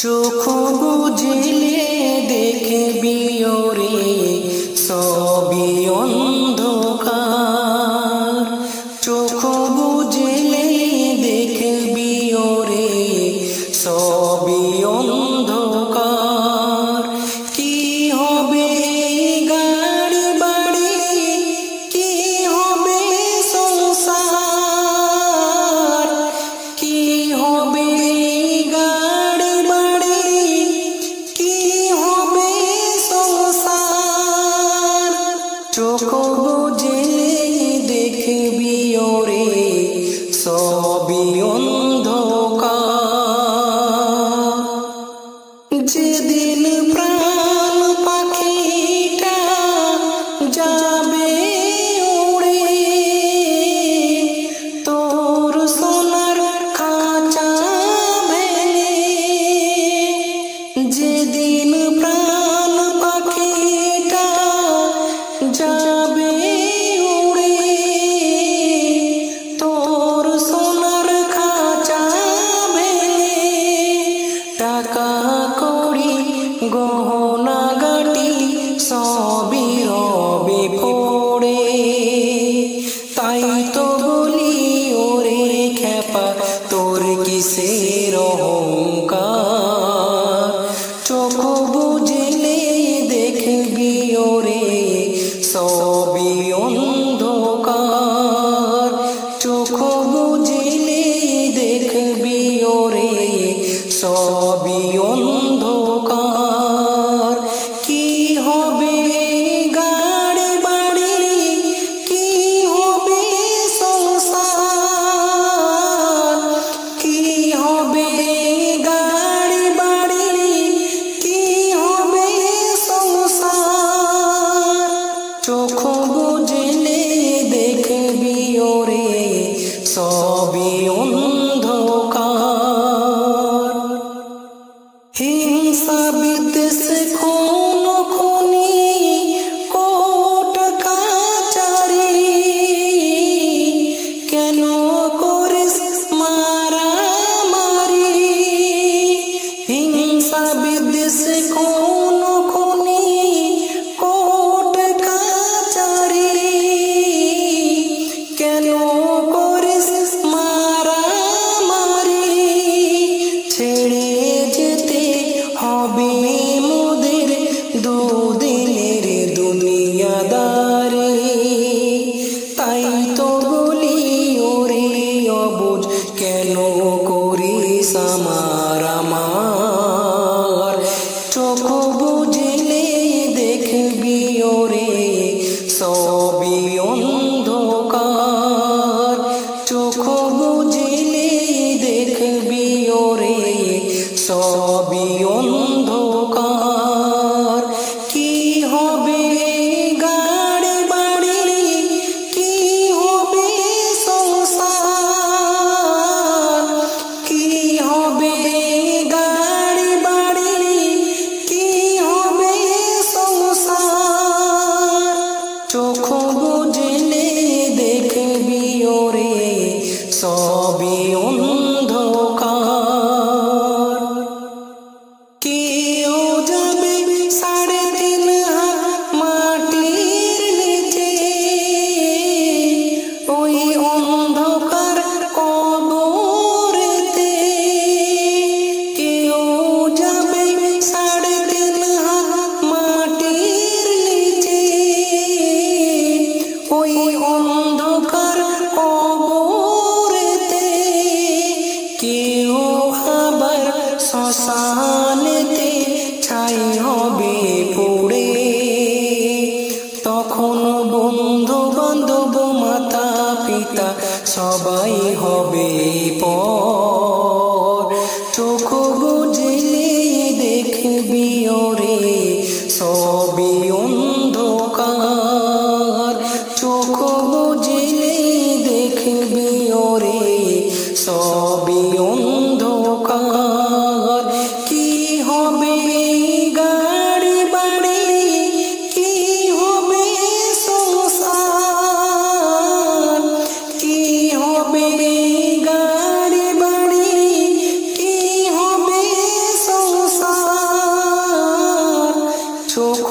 চোখ বুঝলে দেখবি ওরে সবই অন্ধকার। চোখ বুঝলে দেখবি ওরে সবই অন্ধকার। কি হবে গাড়ি বাড়ি, কি হবে সংসার, কি হবে গাড়ি বাড়ি, কি হবে সংসার। চোখ বুঝলে দেখবি ওরে সবই অন্ধকার। যেদিন প্রাণ পাখিটা যাবে উড়ে, তোর সোনার খাঁচা ভেঙে। যেদিন প্রাণ পাখিটা যাবে উড়ে, তোর সোনার খাঁচা ভেঙে। টাকা কড়ি গহনা গাটি সবই রবে পড়ে। তাই তো বলি ওরে খ্যাপা, তোর কিসের অহংকার। চোখ বুঝলে দেখবি ওরে সবই অন্ধকার। চোখ বুঝলে দেখবি ওরে সবই অন্ধকার। কি হবে গাড়ি বাড়ি, কি হবে সংসার, কি হবে গাড়ি বাড়ি, কি হবে সংসার। চোখ বুঝলে দেখবি ওরে সবই অন্ধকার। হিংসা বিদ্বেষ খুন খুনি কোর্ট কাচারি, কেন করিস মারামারি। হিংসা বিদ্বেষ খুন খুনি কোর্ট কাচারি, কেন করিস মারামারি। ছেড়ে যেতে হবে মোদের দুদিনের দুনিয়াদারি। তাই তো বলি ওরে অবুঝ, কেন করিস আমার আমার। চোখ বুঝলে দেখবি ওরে সবই অন্ধকার। চোখ বুঝলে দেখবি ওরে সবই অন্ধকার। কি হবে গাড়ি বাড়ি, কি হবে সংসার, কি হবে গাড়ি বাড়ি, কি হবে সংসার। চোখ বুঝলে দেখবি ওরে সবই অন্ধকার। কেউ যাবে 3.5 হাত মাটির নিচে, ওই অন্ধকার কবরেতে। কেউ যাবে 3.5 হাত মাটির নিচে, ওই অন্ধকার কবরেতে। কেউ আবার শ্মশানেতে ছাই হবে পড়ে। তখন বন্ধু বান্ধব মাতা পিতা সবাই হবে পর। চোখ বুঝলে দেখবি ওরে সবই অন্ধকার। চোখ বুঝলে দেখবি ওরে সবই অন্ধকার। কি হবে গাড়ি বাড়ি, কি হবে সংসার, কি হবে গাড়ি বাড়ি, কি হবে চোখ